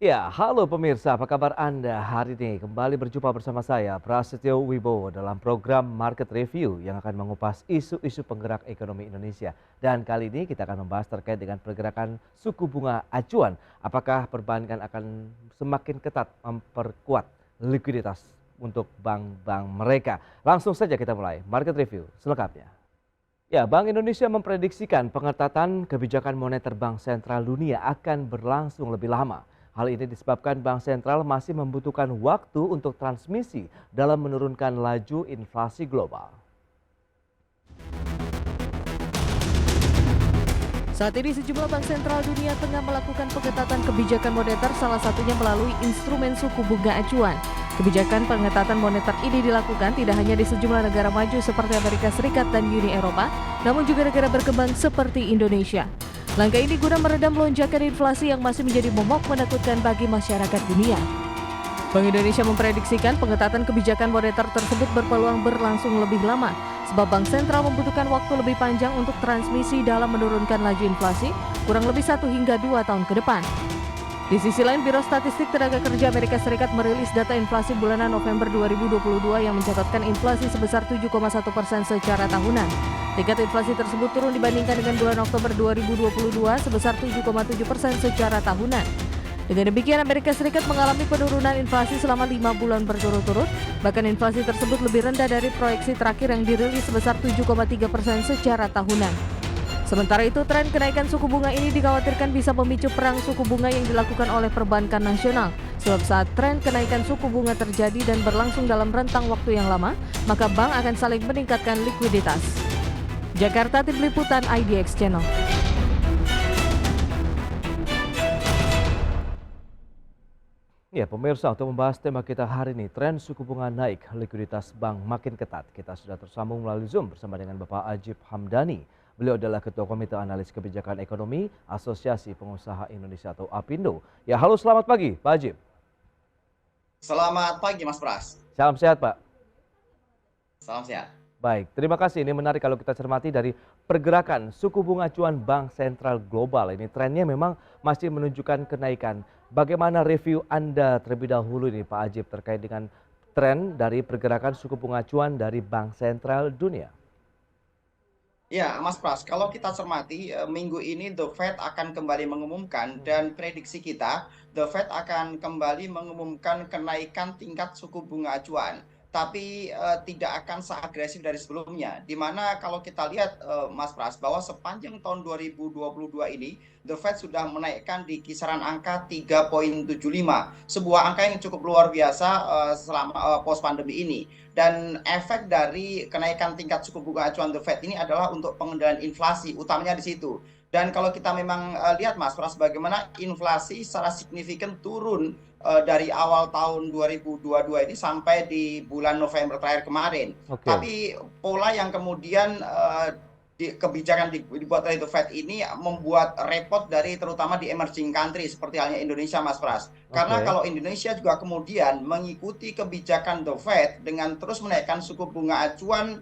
Ya, halo pemirsa, apa kabar Anda hari ini? Kembali berjumpa bersama saya, Prasetyo Wibowo, dalam program Market Review yang akan mengupas isu-isu penggerak ekonomi Indonesia. Dan kali ini kita akan membahas terkait dengan pergerakan suku bunga acuan. Apakah perbankan akan semakin ketat memperkuat likuiditas untuk bank-bank mereka? Langsung saja kita mulai Market Review selengkapnya. Ya, Bank Indonesia memprediksikan pengetatan kebijakan moneter Bank Sentral Dunia akan berlangsung lebih lama. Hal ini disebabkan Bank Sentral masih membutuhkan waktu untuk transmisi dalam menurunkan laju inflasi global. Saat ini sejumlah bank sentral dunia tengah melakukan pengetatan kebijakan moneter, salah satunya melalui instrumen suku bunga acuan. Kebijakan pengetatan moneter ini dilakukan tidak hanya di sejumlah negara maju seperti Amerika Serikat dan Uni Eropa, namun juga negara berkembang seperti Indonesia. Langkah ini guna meredam lonjakan inflasi yang masih menjadi momok menakutkan bagi masyarakat dunia. Bank Indonesia memprediksikan pengetatan kebijakan moneter tersebut berpeluang berlangsung lebih lama, sebab Bank Sentral membutuhkan waktu lebih panjang untuk transmisi dalam menurunkan laju inflasi, kurang lebih 1 hingga 2 tahun ke depan. Di sisi lain, Biro Statistik Tenaga Kerja Amerika Serikat merilis data inflasi bulanan November 2022 yang mencatatkan inflasi sebesar 7,1% secara tahunan. Tingkat inflasi tersebut turun dibandingkan dengan bulan Oktober 2022 sebesar 7,7% secara tahunan. Dengan demikian, Amerika Serikat mengalami penurunan inflasi selama 5 bulan berturut-turut, bahkan inflasi tersebut lebih rendah dari proyeksi terakhir yang dirilis sebesar 7,3% secara tahunan. Sementara itu, tren kenaikan suku bunga ini dikhawatirkan bisa memicu perang suku bunga yang dilakukan oleh perbankan nasional. Sebab saat tren kenaikan suku bunga terjadi dan berlangsung dalam rentang waktu yang lama, maka bank akan saling meningkatkan likuiditas. Jakarta, Tim Liputan IDX Channel. Ya, pemirsa, untuk membahas tema kita hari ini, tren suku bunga naik, likuiditas bank makin ketat. Kita sudah tersambung melalui Zoom bersama dengan Bapak Ajib Hamdani. Beliau adalah Ketua Komite Analis Kebijakan Ekonomi Asosiasi Pengusaha Indonesia atau APindo. Ya, halo, selamat pagi, Pak Ajib. Selamat pagi, Mas Pras. Salam sehat, Pak. Salam sehat. Baik, terima kasih. Ini menarik kalau kita cermati dari pergerakan suku bunga acuan Bank Sentral Global. Ini trennya memang masih menunjukkan kenaikan. Bagaimana review Anda terlebih dahulu ini, Pak Ajib, terkait dengan tren dari pergerakan suku bunga acuan dari Bank Sentral Dunia? Ya, Mas Pras, kalau kita cermati, minggu ini The Fed akan kembali mengumumkan dan prediksi kita, The Fed akan kembali mengumumkan kenaikan tingkat suku bunga acuan. Tapi tidak akan seagresif dari sebelumnya. Di mana kalau kita lihat, Mas Pras, bahwa sepanjang tahun 2022 ini, The Fed sudah menaikkan di kisaran angka 3,75. Sebuah angka yang cukup luar biasa selama post pandemi ini. Dan efek dari kenaikan tingkat suku bunga acuan The Fed ini adalah untuk pengendalian inflasi, utamanya di situ. Dan kalau kita memang lihat, Mas Pras, bagaimana inflasi secara signifikan turun dari awal tahun 2022 ini sampai di bulan November terakhir kemarin. Oke. Tapi pola yang kemudian kebijakan dibuat oleh The Fed ini membuat repot dari terutama di emerging country seperti halnya Indonesia, Mas Pras. Karena Oke. kalau Indonesia juga kemudian mengikuti kebijakan The Fed dengan terus menaikkan suku bunga acuan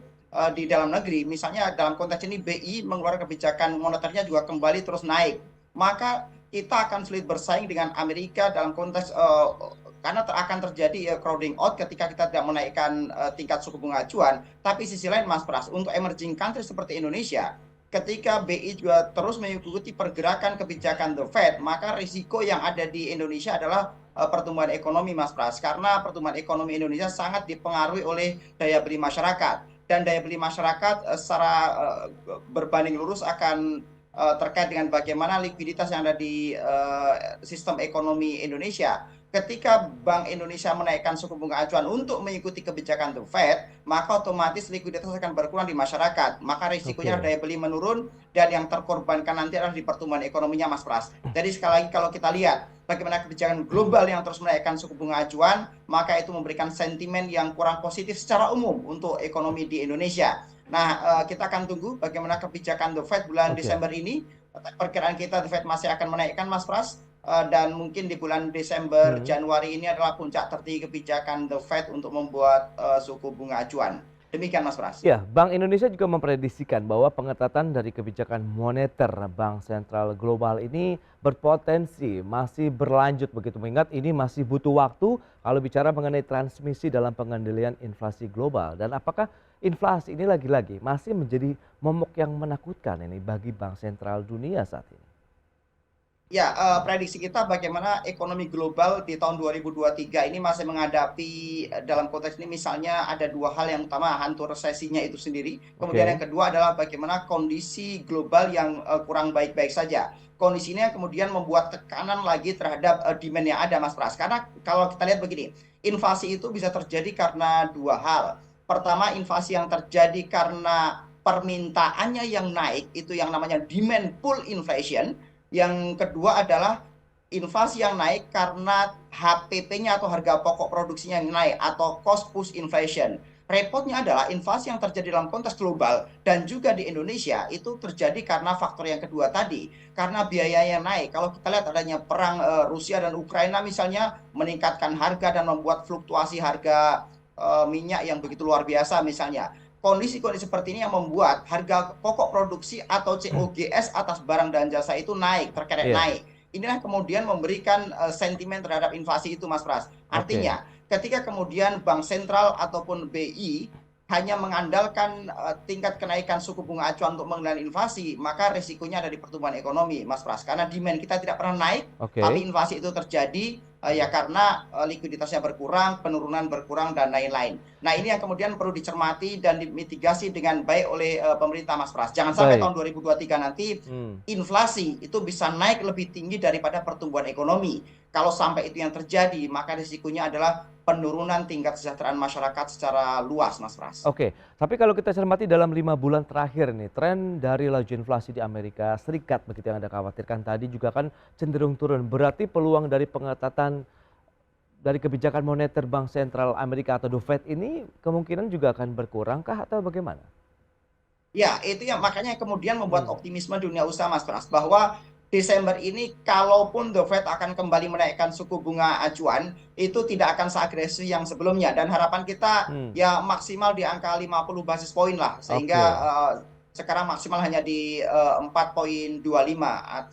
di dalam negeri, misalnya dalam konteks ini BI mengeluarkan kebijakan moneternya juga kembali terus naik, maka kita akan sulit bersaing dengan Amerika dalam konteks karena akan terjadi crowding out ketika kita tidak menaikkan tingkat suku bunga acuan. Tapi sisi lain, Mas Pras, untuk emerging country seperti Indonesia, ketika BI juga terus mengikuti pergerakan kebijakan The Fed, maka risiko yang ada di Indonesia adalah pertumbuhan ekonomi, Mas Pras, karena pertumbuhan ekonomi Indonesia sangat dipengaruhi oleh daya beli masyarakat. Dan daya beli masyarakat secara berbanding lurus akan terkait dengan bagaimana likuiditas yang ada di sistem ekonomi Indonesia. Ketika Bank Indonesia menaikkan suku bunga acuan untuk mengikuti kebijakan The Fed, maka otomatis likuiditas akan berkurang di masyarakat. Maka risikonya daya beli menurun dan yang terkorbankan nanti adalah di pertumbuhan ekonominya, Mas Pras. Jadi sekali lagi kalau kita lihat bagaimana kebijakan global yang terus menaikkan suku bunga acuan, maka itu memberikan sentimen yang kurang positif secara umum untuk ekonomi di Indonesia. Nah, kita akan tunggu bagaimana kebijakan The Fed bulan Desember ini. Perkiraan kita The Fed masih akan menaikkan, Mas Pras. Dan mungkin di bulan Desember, Januari ini adalah puncak tertinggi kebijakan The Fed untuk membuat suku bunga acuan. Demikian Mas Pras. Ya, Bank Indonesia juga memprediksikan bahwa pengetatan dari kebijakan moneter Bank Sentral Global ini berpotensi masih berlanjut begitu, mengingat ini masih butuh waktu kalau bicara mengenai transmisi dalam pengendalian inflasi global. Dan apakah inflasi ini lagi-lagi masih menjadi momok yang menakutkan ini bagi Bank Sentral dunia saat ini? Ya, prediksi kita bagaimana ekonomi global di tahun 2023 ini masih menghadapi dalam konteks ini misalnya ada dua hal yang utama, hantu resesinya itu sendiri. Kemudian Oke. yang kedua adalah bagaimana kondisi global yang kurang baik-baik saja. Kondisi ini yang kemudian membuat tekanan lagi terhadap demand yang ada, Mas Pras. Karena kalau kita lihat begini, inflasi itu bisa terjadi karena dua hal. Pertama, inflasi yang terjadi karena permintaannya yang naik, itu yang namanya demand pull inflation. Yang kedua adalah inflasi yang naik karena HPP-nya atau harga pokok produksinya yang naik atau cost push inflation. Repotnya adalah inflasi yang terjadi dalam konteks global dan juga di Indonesia itu terjadi karena faktor yang kedua tadi. Karena biaya yang naik. Kalau kita lihat adanya perang Rusia dan Ukraina misalnya meningkatkan harga dan membuat fluktuasi harga minyak yang begitu luar biasa misalnya. Kondisi-kondisi seperti ini yang membuat harga pokok produksi atau COGS atas barang dan jasa itu naik, terkerek Iya, naik. Inilah kemudian memberikan sentimen terhadap inflasi itu, Mas Pras. oke. Artinya, ketika kemudian Bank Sentral ataupun BI hanya mengandalkan tingkat kenaikan suku bunga acuan untuk mengendalikan inflasi, maka risikonya ada di pertumbuhan ekonomi, Mas Pras. Karena demand kita tidak pernah naik, tapi Oke. inflasi itu terjadi ya karena likuiditasnya berkurang, penurunan berkurang, dan lain-lain. Nah, ini yang kemudian perlu dicermati dan dimitigasi dengan baik oleh pemerintah, Mas Pras. Jangan sampai Baik. tahun 2023 nanti inflasi itu bisa naik lebih tinggi daripada pertumbuhan ekonomi. Kalau sampai itu yang terjadi, maka risikonya adalah penurunan tingkat kesejahteraan masyarakat secara luas, Mas Pras. Oke, tapi kalau kita cermati dalam 5 bulan terakhir nih, tren dari laju inflasi di Amerika Serikat begitu yang Anda khawatirkan tadi juga kan cenderung turun. Berarti peluang dari pengetatan dari kebijakan moneter Bank Sentral Amerika atau The Fed ini kemungkinan juga akan berkurang kah atau bagaimana? Ya, itu yang makanya kemudian membuat Hmm, optimisme dunia usaha, Mas Pras, bahwa Desember ini kalaupun The Fed akan kembali menaikkan suku bunga acuan, itu tidak akan seagresif yang sebelumnya. Dan harapan kita hmm, ya maksimal di angka 50 basis poin lah. Sehingga oke. sekarang maksimal hanya di 4,25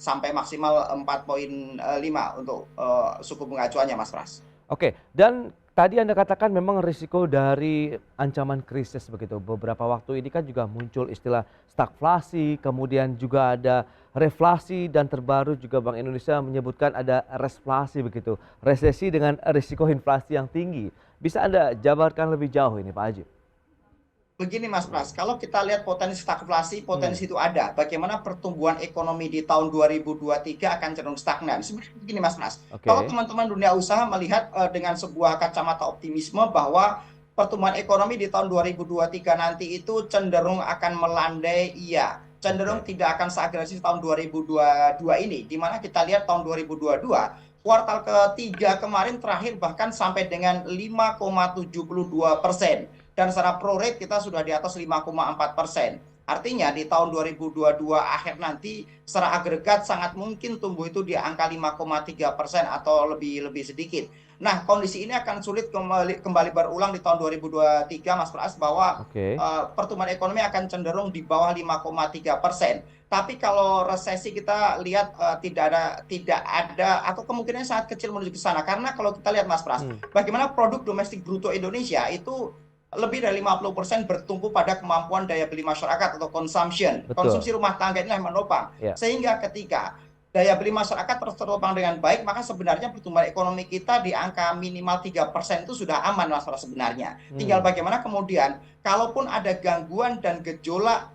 sampai maksimal 4,5 untuk suku bunga acuannya, Mas Pras. Oke, dan tadi Anda katakan memang risiko dari ancaman krisis begitu. Beberapa waktu ini kan juga muncul istilah stagflasi, kemudian juga ada reflasi dan terbaru juga Bank Indonesia menyebutkan ada resflasi begitu. Resesi dengan risiko inflasi yang tinggi. Bisa Anda jabarkan lebih jauh ini Pak Ajib? Begini Mas Pras, kalau kita lihat potensi stagflasi, Hmm, potensi itu ada. Bagaimana pertumbuhan ekonomi di tahun 2023 akan cenderung stagnan. Sebenarnya begini Mas Pras, kalau oke. teman-teman dunia usaha melihat dengan sebuah kacamata optimisme bahwa pertumbuhan ekonomi di tahun 2023 nanti itu cenderung akan melandai, iya. Cenderung Oke. tidak akan seagresif tahun 2022 ini. Di mana kita lihat tahun 2022, kuartal ketiga kemarin terakhir bahkan sampai dengan 5,72%. Dan secara pro rate kita sudah di atas 5,4%. Artinya di tahun 2022 akhir nanti secara agregat sangat mungkin tumbuh itu di angka 5,3% atau lebih sedikit. Nah, kondisi ini akan sulit kembali berulang di tahun 2023, Mas Pras, bahwa Oke. pertumbuhan ekonomi akan cenderung di bawah 5,3%. Tapi kalau resesi kita lihat tidak ada atau kemungkinan sangat kecil menuju ke sana. Karena kalau kita lihat Mas Pras, Hmm, bagaimana produk domestik bruto Indonesia itu lebih dari 50% bertumpu pada kemampuan daya beli masyarakat atau consumption. betul. Konsumsi rumah tangga inilah yang menopang. Ya. Sehingga ketika daya beli masyarakat terus tertopang dengan baik, maka sebenarnya pertumbuhan ekonomi kita di angka minimal 3% itu sudah aman Mas Pras sebenarnya. Tinggal Hmm, bagaimana kemudian kalaupun ada gangguan dan gejolak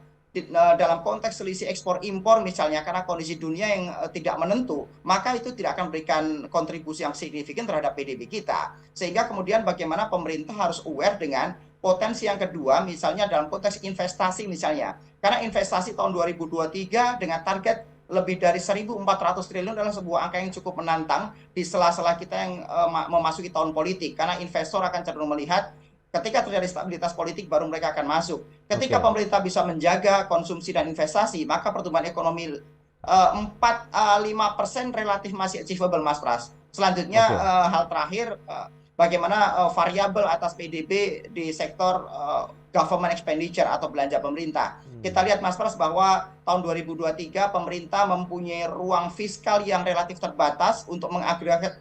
dalam konteks selisih ekspor impor misalnya karena kondisi dunia yang tidak menentu, maka itu tidak akan memberikan kontribusi yang signifikan terhadap PDB kita. Sehingga kemudian bagaimana pemerintah harus aware dengan potensi yang kedua, misalnya dalam konteks investasi misalnya. Karena investasi tahun 2023 dengan target lebih dari 1.400 triliun adalah sebuah angka yang cukup menantang di sela-sela kita yang memasuki tahun politik. Karena investor akan cenderung melihat ketika terjadi stabilitas politik baru mereka akan masuk. Ketika oke. pemerintah bisa menjaga konsumsi dan investasi, maka pertumbuhan ekonomi 4-5% relatif masih achievable, Mas Pras. Selanjutnya Oke. hal terakhir, bagaimana variabel atas PDB di sektor government expenditure atau belanja pemerintah. Kita lihat Mas Pras bahwa tahun 2023 pemerintah mempunyai ruang fiskal yang relatif terbatas untuk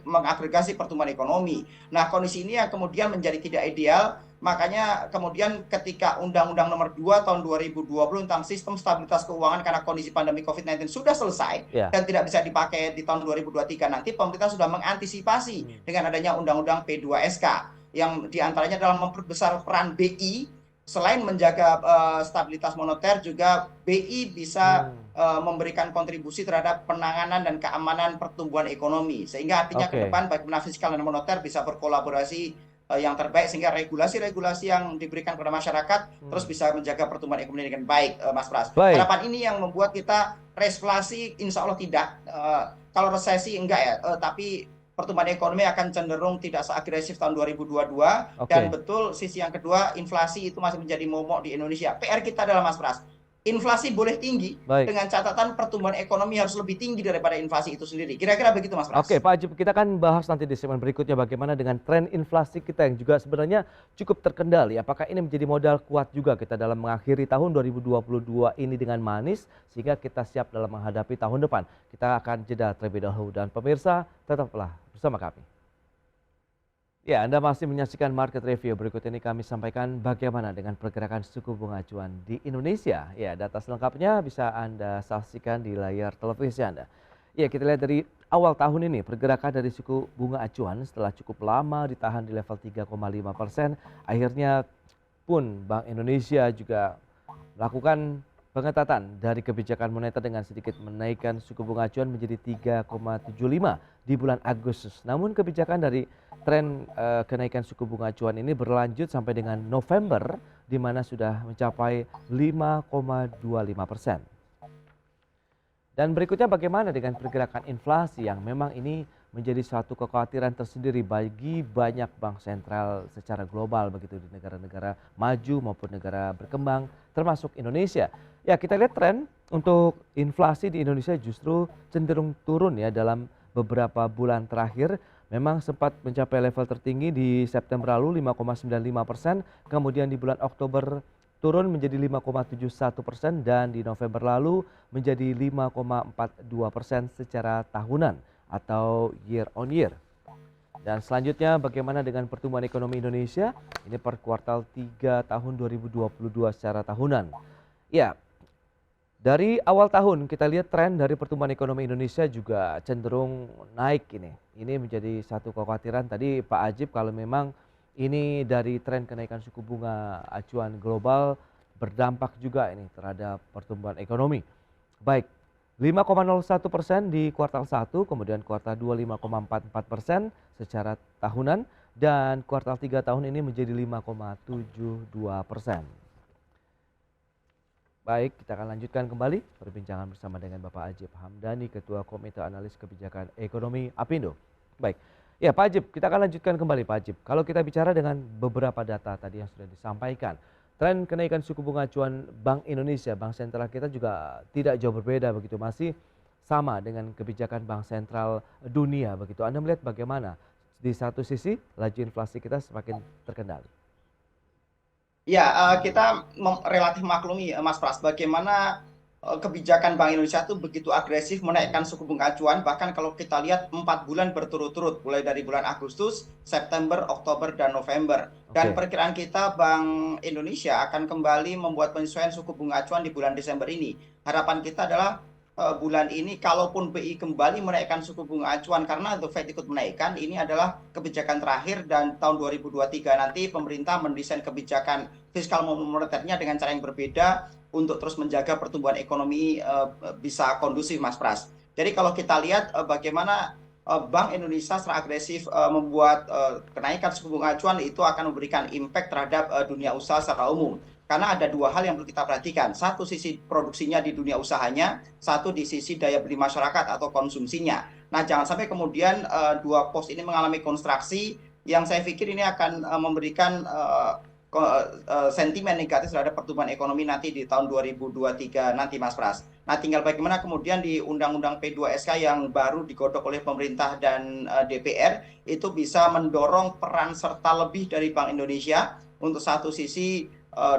mengagregasi pertumbuhan ekonomi. Nah, kondisi ini yang kemudian menjadi tidak ideal. Makanya kemudian ketika Undang-Undang Nomor 2 tahun 2020 tentang Sistem Stabilitas Keuangan karena kondisi pandemi COVID-19 sudah selesai dan tidak bisa dipakai di tahun 2023 nanti, pemerintah sudah mengantisipasi dengan adanya Undang-Undang P2SK yang diantaranya adalah memperbesar peran BI. Selain menjaga stabilitas moneter, juga BI bisa memberikan kontribusi terhadap penanganan dan keamanan pertumbuhan ekonomi. Sehingga artinya ke depan bagaimana fiskal dan moneter bisa berkolaborasi yang terbaik, sehingga regulasi-regulasi yang diberikan kepada masyarakat terus bisa menjaga pertumbuhan ekonomi dengan baik, Mas Pras. Harapan ini yang membuat kita resflasi, insya Allah tidak. Kalau resesi enggak ya, tapi pertumbuhan ekonomi akan cenderung tidak seagresif tahun 2022. Dan betul, sisi yang kedua, inflasi itu masih menjadi momok di Indonesia. PR kita adalah, Mas Pras, inflasi boleh tinggi, dengan catatan pertumbuhan ekonomi harus lebih tinggi daripada inflasi itu sendiri. Kira-kira begitu, Mas Pras. Oke, Pak Ajib, kita akan bahas nanti di segmen berikutnya bagaimana dengan tren inflasi kita yang juga sebenarnya cukup terkendali. Apakah ini menjadi modal kuat juga kita dalam mengakhiri tahun 2022 ini dengan manis, sehingga kita siap dalam menghadapi tahun depan. Kita akan jeda terlebih dahulu, dan pemirsa tetaplah bersama kami. Ya, Anda masih menyaksikan Market Review. Berikut ini kami sampaikan bagaimana dengan pergerakan suku bunga acuan di Indonesia. Ya, data selengkapnya bisa Anda saksikan di layar televisi Anda. Ya, kita lihat dari awal tahun ini pergerakan dari suku bunga acuan setelah cukup lama ditahan di level 3,5%. Akhirnya pun Bank Indonesia juga melakukan pengetatan dari kebijakan moneter dengan sedikit menaikkan suku bunga acuan menjadi 3,75 di bulan Agustus. Namun kebijakan dari tren kenaikan suku bunga acuan ini berlanjut sampai dengan November, di mana sudah mencapai 5,25%. Dan berikutnya bagaimana dengan pergerakan inflasi yang memang ini menjadi suatu kekhawatiran tersendiri bagi banyak bank sentral secara global begitu di negara-negara maju maupun negara berkembang termasuk Indonesia. Ya, kita lihat tren untuk inflasi di Indonesia justru cenderung turun ya dalam beberapa bulan terakhir. Memang sempat mencapai level tertinggi di September lalu 5,95%, kemudian di bulan Oktober turun menjadi 5,71% dan di November lalu menjadi 5,42% secara tahunan atau year on year. Dan selanjutnya bagaimana dengan pertumbuhan ekonomi Indonesia? Ini per kuartal 3 tahun 2022 secara tahunan. Ya, dari awal tahun kita lihat tren dari pertumbuhan ekonomi Indonesia juga cenderung naik ini. Ini menjadi satu kekhawatiran tadi Pak Ajib kalau memang ini dari tren kenaikan suku bunga acuan global berdampak juga ini terhadap pertumbuhan ekonomi. Baik, 5,01% di kuartal 1, kemudian kuartal 2 5,44% secara tahunan, dan kuartal 3 tahun ini menjadi 5,72%. Baik, kita akan lanjutkan kembali perbincangan bersama dengan Bapak Ajib Hamdani, Ketua Komite Analis Kebijakan Ekonomi Apindo. Baik, ya Pak Ajib, kita akan lanjutkan kembali Pak Ajib. Kalau kita bicara dengan beberapa data tadi yang sudah disampaikan, tren kenaikan suku bunga acuan Bank Indonesia, Bank Sentral kita juga tidak jauh berbeda begitu, masih sama dengan kebijakan Bank Sentral dunia begitu. Anda melihat bagaimana di satu sisi laju inflasi kita semakin terkendali? Ya, kita relatif maklumi, Mas Pras, bagaimana kebijakan Bank Indonesia itu begitu agresif menaikkan suku bunga acuan. Bahkan kalau kita lihat 4 bulan berturut-turut, mulai dari bulan Agustus, September, Oktober, dan November. Dan perkiraan kita Bank Indonesia akan kembali membuat penyesuaian suku bunga acuan di bulan Desember ini. Harapan kita adalah bulan ini kalaupun BI kembali menaikkan suku bunga acuan karena The Fed ikut menaikkan, ini adalah kebijakan terakhir dan tahun 2023 nanti pemerintah mendesain kebijakan fiskal moneternya dengan cara yang berbeda untuk terus menjaga pertumbuhan ekonomi bisa kondusif, Mas Pras. Jadi kalau kita lihat bagaimana Bank Indonesia secara agresif membuat kenaikan suku bunga acuan, itu akan memberikan impact terhadap dunia usaha secara umum. Karena ada dua hal yang perlu kita perhatikan. Satu, sisi produksinya di dunia usahanya. Satu, di sisi daya beli masyarakat atau konsumsinya. Nah, jangan sampai kemudian dua pos ini mengalami konstruksi yang saya pikir ini akan memberikan sentimen negatif terhadap pertumbuhan ekonomi nanti di tahun 2023 nanti, Mas Pras. Nah, tinggal bagaimana kemudian di Undang-Undang P2SK yang baru digodok oleh pemerintah dan DPR itu bisa mendorong peran serta lebih dari Bank Indonesia untuk satu sisi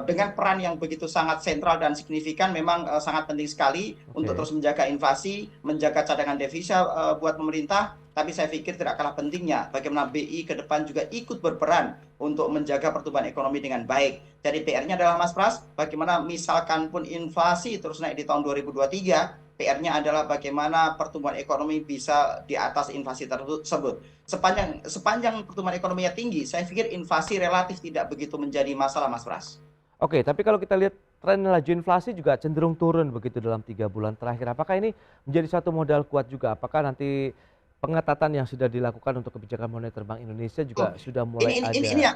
dengan peran yang begitu sangat sentral dan signifikan memang sangat penting sekali untuk terus menjaga inflasi, menjaga cadangan devisa buat pemerintah. Tapi saya pikir tidak kalah pentingnya bagaimana BI ke depan juga ikut berperan untuk menjaga pertumbuhan ekonomi dengan baik. Jadi PR-nya adalah Mas Pras, bagaimana misalkan pun inflasi terus naik di tahun 2023, PR-nya adalah bagaimana pertumbuhan ekonomi bisa di atas inflasi tersebut. Sepanjang pertumbuhan ekonominya tinggi, saya pikir inflasi relatif tidak begitu menjadi masalah, Mas Pras. Oke, tapi kalau kita lihat tren laju inflasi juga cenderung turun begitu dalam 3 bulan terakhir. Apakah ini menjadi satu modal kuat juga? Apakah nanti pengetatan yang sudah dilakukan untuk kebijakan moneter Bank Indonesia juga sudah mulai ada? Ini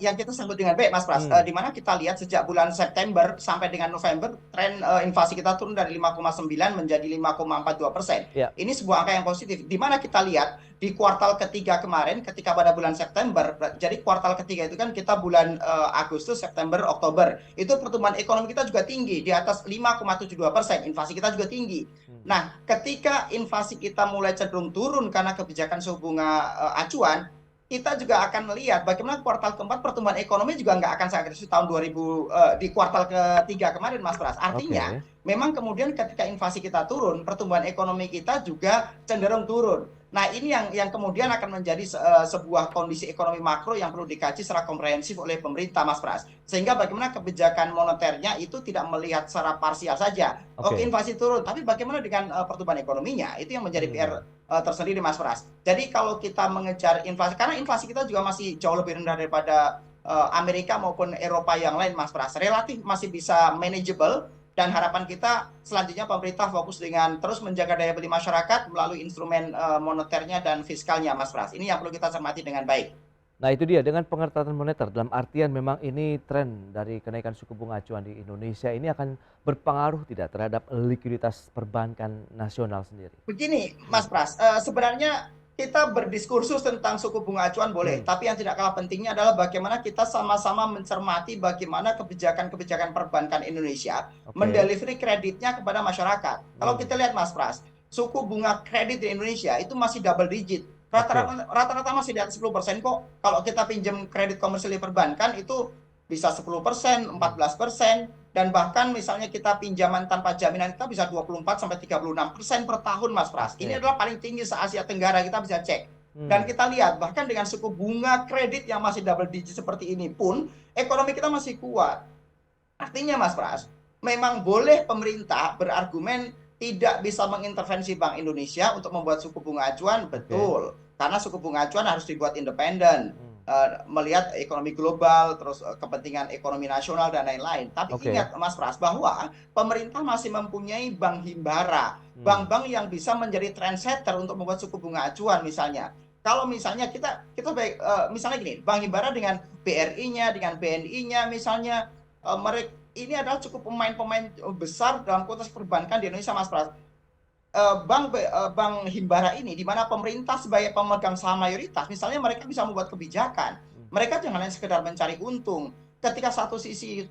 yang kita sambut dengan baik, Mas Pras. Di mana kita lihat sejak bulan September sampai dengan November, tren inflasi kita turun dari 5,9 menjadi 5,42%. Ya. Ini sebuah angka yang positif. Di mana kita lihat di kuartal ketiga kemarin, ketika pada bulan September, jadi kuartal ketiga itu kan kita bulan Agustus, September, Oktober, itu pertumbuhan ekonomi kita juga tinggi, di atas 5,72%, inflasi kita juga tinggi. Nah, ketika inflasi kita mulai cenderung turun karena kebijakan suku bunga acuan, kita juga akan melihat bagaimana kuartal keempat pertumbuhan ekonomi juga nggak akan seagresif tahun 2000 di kuartal ketiga kemarin, Mas Pras. Artinya, memang kemudian ketika inflasi kita turun, pertumbuhan ekonomi kita juga cenderung turun. Nah, ini yang kemudian akan menjadi sebuah kondisi ekonomi makro yang perlu dikaji secara komprehensif oleh pemerintah, Mas Pras. Sehingga bagaimana kebijakan moneternya itu tidak melihat secara parsial saja. Oke, inflasi turun, tapi bagaimana dengan pertumbuhan ekonominya? Itu yang menjadi PR tersendiri, Mas Pras. Jadi kalau kita mengejar inflasi, karena inflasi kita juga masih jauh lebih rendah daripada Amerika maupun Eropa yang lain, Mas Pras. Relatif masih bisa manageable. Dan harapan kita selanjutnya pemerintah fokus dengan terus menjaga daya beli masyarakat melalui instrumen moneternya dan fiskalnya, Mas Pras. Ini yang perlu kita cermati dengan baik. Nah itu dia, dengan pengetatan moneter dalam artian memang ini tren dari kenaikan suku bunga acuan di Indonesia ini akan berpengaruh tidak terhadap likuiditas perbankan nasional sendiri? Begini, Mas Pras, sebenarnya kita berdiskursus tentang suku bunga acuan boleh, tapi yang tidak kalah pentingnya adalah bagaimana kita sama-sama mencermati bagaimana kebijakan-kebijakan perbankan Indonesia mendelivery kreditnya kepada masyarakat. Kalau kita lihat, Mas Pras, suku bunga kredit di Indonesia itu masih double digit. Rata-rata masih di atas 10% kok. Kalau kita pinjam kredit komersil di perbankan itu bisa 10%, 14%, dan bahkan misalnya kita pinjaman tanpa jaminan kita bisa 24-36% per tahun, Mas Pras. Ini adalah paling tinggi se-Asia Tenggara, kita bisa cek. Dan kita lihat bahkan dengan suku bunga kredit yang masih double digit seperti ini pun ekonomi kita masih kuat. Artinya, Mas Pras, memang boleh pemerintah berargumen tidak bisa mengintervensi Bank Indonesia untuk membuat suku bunga acuan, betul. Karena suku bunga acuan harus dibuat independen. Melihat ekonomi global, terus kepentingan ekonomi nasional dan lain-lain. Tapi ingat, Mas Pras, bahwa pemerintah masih mempunyai bank himbara, bank-bank yang bisa menjadi trendsetter untuk membuat suku bunga acuan misalnya. Kalau misalnya kita misalnya gini, bank himbara dengan BRI-nya, dengan BNI-nya misalnya, mereka ini adalah cukup pemain-pemain besar dalam konteks perbankan di Indonesia, Mas Pras. Bank himbara ini di mana pemerintah sebagai pemegang saham mayoritas, misalnya mereka bisa membuat kebijakan. Mereka jangan hanya sekedar mencari untung. Ketika satu sisi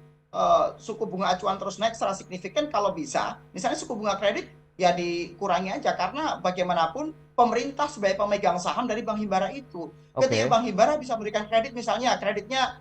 suku bunga acuan terus naik secara signifikan, kalau bisa, misalnya suku bunga kredit ya dikurangi aja, karena bagaimanapun pemerintah sebagai pemegang saham dari bank himbara itu. Ketika bank himbara bisa memberikan kredit, misalnya kreditnya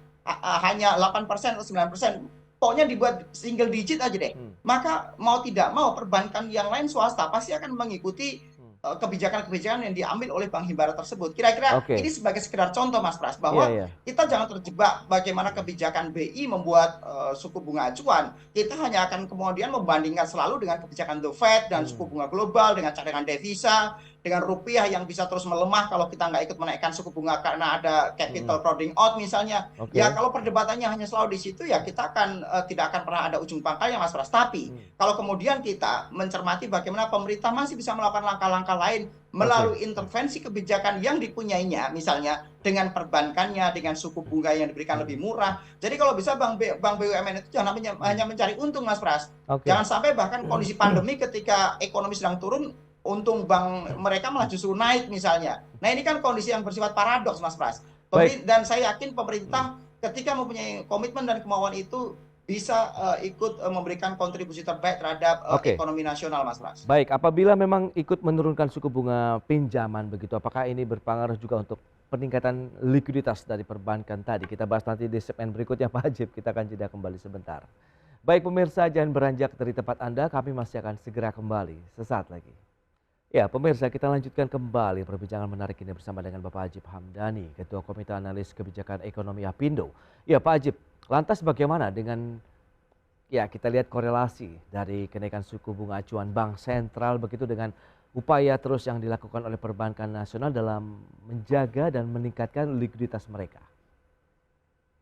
hanya 8% atau 9%. Pokoknya dibuat single digit aja deh. Maka mau tidak mau perbankan yang lain swasta pasti akan mengikuti kebijakan-kebijakan yang diambil oleh bank himbara tersebut. Kira-kira ini sebagai sekedar contoh, Mas Pras, bahwa kita jangan terjebak bagaimana kebijakan BI membuat suku bunga acuan. Kita hanya akan kemudian membandingkan selalu dengan kebijakan The Fed dan suku bunga global, dengan cadangan devisa, dengan rupiah yang bisa terus melemah kalau kita nggak ikut menaikkan suku bunga karena ada capital crowding out misalnya. Ya kalau perdebatannya hanya selalu di situ, ya kita akan tidak akan pernah ada ujung pangkalnya, Mas Pras. Tapi kalau kemudian kita mencermati bagaimana pemerintah masih bisa melakukan langkah-langkah lain melalui intervensi kebijakan yang dipunyainya, misalnya dengan perbankannya, dengan suku bunga yang diberikan lebih murah. Jadi kalau bisa bank BUMN itu jangan hanya mencari untung, Mas Pras. Jangan sampai bahkan kondisi pandemi ketika ekonomi sedang turun, untung bank mereka malah justru naik misalnya. Nah ini kan kondisi yang bersifat paradoks, Mas Pras. Dan saya yakin pemerintah ketika mempunyai komitmen dan kemauan itu bisa ikut memberikan kontribusi terbaik terhadap ekonomi nasional, Mas Pras. Baik, apabila memang ikut menurunkan suku bunga pinjaman begitu, apakah ini berpengaruh juga untuk peningkatan likuiditas dari perbankan tadi. Kita bahas nanti di segmen berikutnya Pak Ajib. Kita akan jeda kembali sebentar. Baik pemirsa, jangan beranjak dari tempat Anda, kami masih akan segera kembali sesaat lagi. Ya pemirsa, kita lanjutkan kembali perbincangan menarik ini bersama dengan Bapak Ajib Hamdani, Ketua Komite Analis Kebijakan Ekonomi Apindo. Ya Pak Ajib, lantas bagaimana dengan kita lihat korelasi dari kenaikan suku bunga acuan Bank Sentral begitu dengan upaya terus yang dilakukan oleh perbankan nasional dalam menjaga dan meningkatkan likuiditas mereka.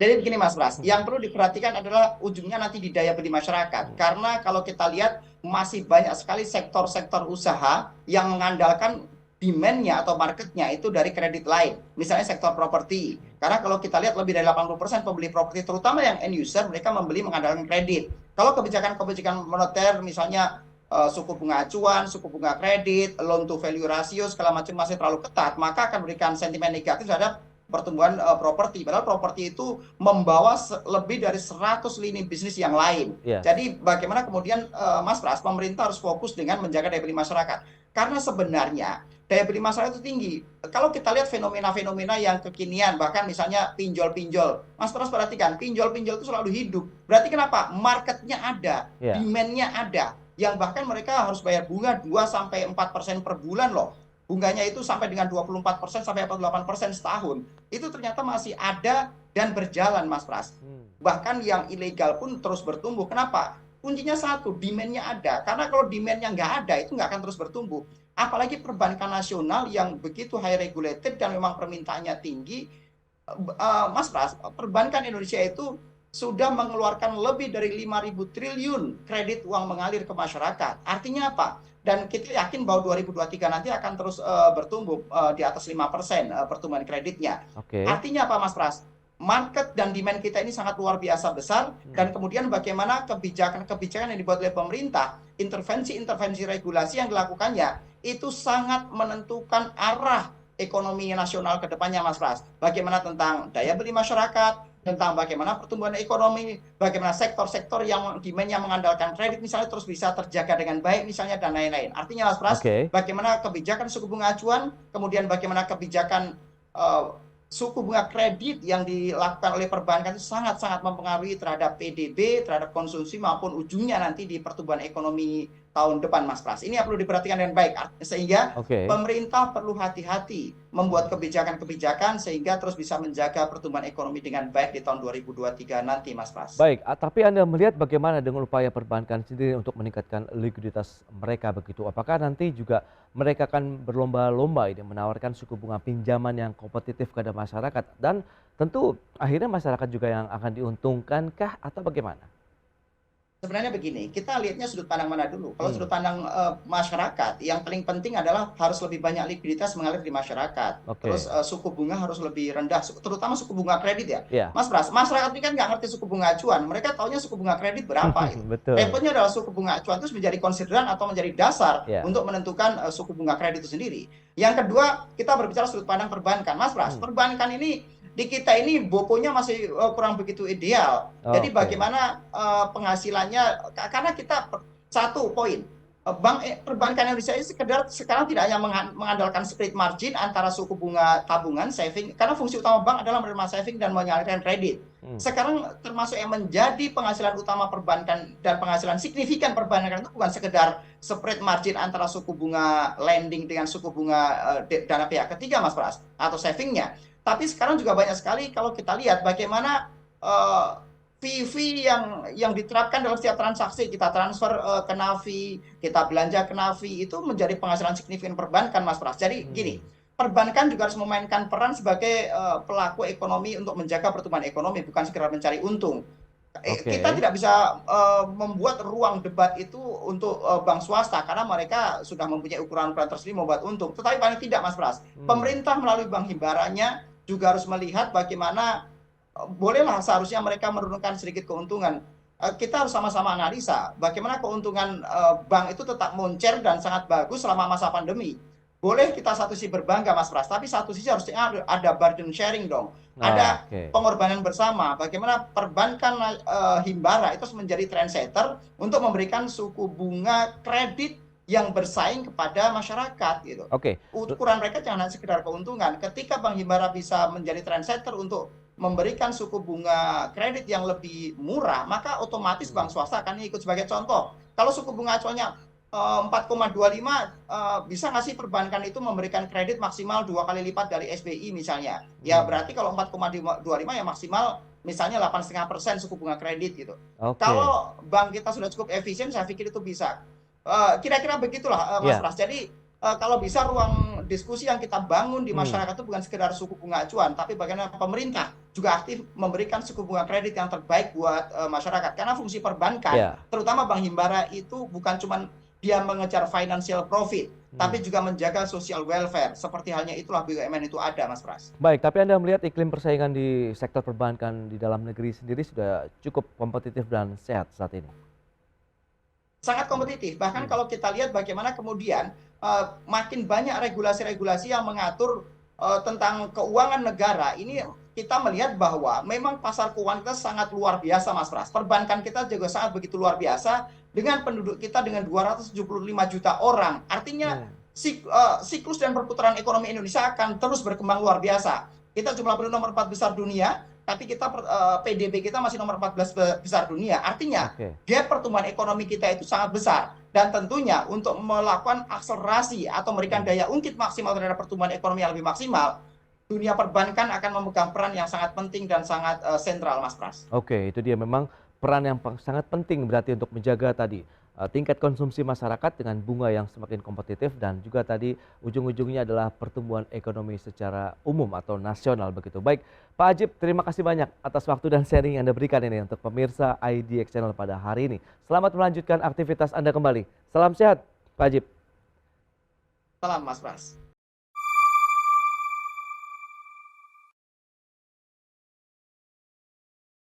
Jadi begini Mas Pras, yang perlu diperhatikan adalah ujungnya nanti di daya beli masyarakat. Karena kalau kita lihat masih banyak sekali sektor-sektor usaha yang mengandalkan demand-nya atau market-nya itu dari kredit lain. Misalnya sektor properti. Karena kalau kita lihat lebih dari 80% pembeli properti, terutama yang end user, mereka membeli mengandalkan kredit. Kalau kebijakan-kebijakan moneter misalnya suku bunga acuan, suku bunga kredit, loan to value ratio segala macam masih terlalu ketat, maka akan memberikan sentimen negatif terhadap pertumbuhan properti. Padahal properti itu membawa lebih dari 100 lini bisnis yang lain. Jadi bagaimana kemudian Mas Pras, pemerintah harus fokus dengan menjaga daya beli masyarakat. Karena sebenarnya daya beli masyarakat itu tinggi. Kalau kita lihat fenomena-fenomena yang kekinian, bahkan misalnya pinjol-pinjol. Mas Pras perhatikan, pinjol-pinjol itu selalu hidup. Berarti kenapa? Marketnya ada, demand-nya ada. Yang bahkan mereka harus bayar bunga 2-4% per bulan loh. Bunganya itu sampai dengan 24% sampai 48% setahun. Itu ternyata masih ada dan berjalan Mas Pras. Bahkan yang ilegal pun terus bertumbuh. Kenapa? Kuncinya satu, demand-nya ada. Karena kalau demand-nya nggak ada, itu nggak akan terus bertumbuh. Apalagi perbankan nasional yang begitu high regulated dan memang permintaannya tinggi. Mas Pras, perbankan Indonesia itu sudah mengeluarkan lebih dari 5.000 triliun kredit uang mengalir ke masyarakat. Artinya apa? Dan kita yakin bahwa 2023 nanti akan terus bertumbuh di atas 5% pertumbuhan kreditnya. Artinya apa Mas Pras? Market dan demand kita ini sangat luar biasa besar, dan kemudian bagaimana kebijakan-kebijakan yang dibuat oleh pemerintah, intervensi-intervensi regulasi yang dilakukannya, itu sangat menentukan arah ekonomi nasional ke depannya Mas Pras. Bagaimana tentang daya beli masyarakat, tentang bagaimana pertumbuhan ekonomi, bagaimana sektor-sektor yang demand-nya mengandalkan kredit misalnya terus bisa terjaga dengan baik misalnya dan lain-lain. Artinya Mas Pras, bagaimana kebijakan suku bunga acuan, kemudian bagaimana kebijakan suku bunga kredit yang dilakukan oleh perbankan itu sangat-sangat mempengaruhi terhadap PDB, terhadap konsumsi maupun ujungnya nanti di pertumbuhan ekonomi tahun depan Mas Pras. Ini yang perlu diperhatikan dengan baik. Sehingga pemerintah perlu hati-hati membuat kebijakan-kebijakan sehingga terus bisa menjaga pertumbuhan ekonomi dengan baik di tahun 2023 nanti Mas Pras. Baik, tapi Anda melihat bagaimana dengan upaya perbankan sendiri untuk meningkatkan likuiditas mereka begitu? Apakah nanti juga mereka akan berlomba-lomba ini menawarkan suku bunga pinjaman yang kompetitif kepada masyarakat? Dan tentu akhirnya masyarakat juga yang akan diuntungkankah atau bagaimana? Sebenarnya begini, kita lihatnya sudut pandang mana dulu. Kalau sudut pandang masyarakat, yang paling penting adalah harus lebih banyak likuiditas mengalir di masyarakat. Terus suku bunga harus lebih rendah, terutama suku bunga kredit ya. Mas Pras, masyarakat ini kan nggak ngerti suku bunga acuan. Mereka taunya suku bunga kredit berapa. Repotnya adalah suku bunga acuan itu menjadi konsideran atau menjadi dasar untuk menentukan suku bunga kredit itu sendiri. Yang kedua, kita berbicara sudut pandang perbankan. Mas Pras, perbankan ini di kita ini boponya masih kurang begitu ideal. Jadi bagaimana penghasilannya, karena kita satu poin, perbankan Indonesia ini sekarang tidak hanya mengandalkan spread margin antara suku bunga tabungan, saving, karena fungsi utama bank adalah menerima saving dan menyalurkan kredit. Sekarang termasuk yang menjadi penghasilan utama perbankan dan penghasilan signifikan perbankan itu bukan sekedar spread margin antara suku bunga lending dengan suku bunga dana pihak ketiga Mas Pras atau savingnya. Tapi sekarang juga banyak sekali kalau kita lihat bagaimana fee yang diterapkan dalam setiap transaksi, kita transfer ke Navi, kita belanja ke Navi, itu menjadi penghasilan signifikan perbankan Mas Pras. Jadi gini, perbankan juga harus memainkan peran sebagai pelaku ekonomi untuk menjaga pertumbuhan ekonomi, bukan sekedar mencari untung. Kita tidak bisa membuat ruang debat itu untuk bank swasta karena mereka sudah mempunyai ukuran-ukuran tersendiri membuat untung. Tetapi paling tidak Mas Pras, pemerintah melalui bank himbaranya juga harus melihat bagaimana bolehlah seharusnya mereka menurunkan sedikit keuntungan. Kita harus sama-sama analisa bagaimana keuntungan bank itu tetap moncer dan sangat bagus selama masa pandemi. Boleh kita satu sisi berbangga Mas Pras, tapi satu sisi harusnya ada burden sharing dong. Ada pengorbanan bersama. Bagaimana perbankan Himbara itu menjadi trendsetter untuk memberikan suku bunga kredit yang bersaing kepada masyarakat gitu. Oke. Ukuran mereka jangan hanya sekedar keuntungan. Ketika Bank Himbara bisa menjadi trendsetter untuk memberikan suku bunga kredit yang lebih murah, maka otomatis bank swasta akan ikut. Sebagai contoh, kalau suku bunga acuannya 4,25, bisa nggak sih perbankan itu memberikan kredit maksimal 2 kali lipat dari SBI misalnya? Ya berarti kalau 4,25 ya maksimal misalnya 8,5% suku bunga kredit gitu. Oke. Kalau bank kita sudah cukup efisien, saya pikir itu bisa. Kira-kira begitulah Mas Ya. Pras. Jadi kalau bisa ruang diskusi yang kita bangun di masyarakat itu bukan sekedar suku bunga acuan, tapi bagaimana pemerintah juga aktif memberikan suku bunga kredit yang terbaik buat masyarakat. Karena fungsi perbankan, terutama Bank Himbara itu bukan cuma dia mengejar financial profit, tapi juga menjaga social welfare. Seperti halnya itulah BUMN itu ada, Mas Pras. Baik, tapi Anda melihat iklim persaingan di sektor perbankan di dalam negeri sendiri sudah cukup kompetitif dan sehat saat ini? Sangat kompetitif. Bahkan kalau kita lihat bagaimana kemudian makin banyak regulasi-regulasi yang mengatur tentang keuangan negara, ini kita melihat bahwa memang pasar keuangan kita sangat luar biasa, Mas Pras. Perbankan kita juga sangat begitu luar biasa dengan penduduk kita dengan 275 juta orang. Artinya siklus dan perputaran ekonomi Indonesia akan terus berkembang luar biasa. Kita jumlah penduduk nomor 4 besar dunia, tapi kita PDB kita masih nomor 14 besar dunia. Artinya gap pertumbuhan ekonomi kita itu sangat besar. Dan tentunya untuk melakukan akselerasi atau memberikan daya ungkit maksimal terhadap pertumbuhan ekonomi yang lebih maksimal, dunia perbankan akan memegang peran yang sangat penting dan sangat sentral, Mas Pras. Oke, itu dia memang peran yang sangat penting berarti untuk menjaga tadi tingkat konsumsi masyarakat dengan bunga yang semakin kompetitif dan juga tadi ujung-ujungnya adalah pertumbuhan ekonomi secara umum atau nasional begitu. Baik, Pak Ajib, terima kasih banyak atas waktu dan sharing yang Anda berikan ini untuk pemirsa IDX Channel pada hari ini. Selamat melanjutkan aktivitas Anda kembali. Salam sehat, Pak Ajib. Salam, Mas Pras.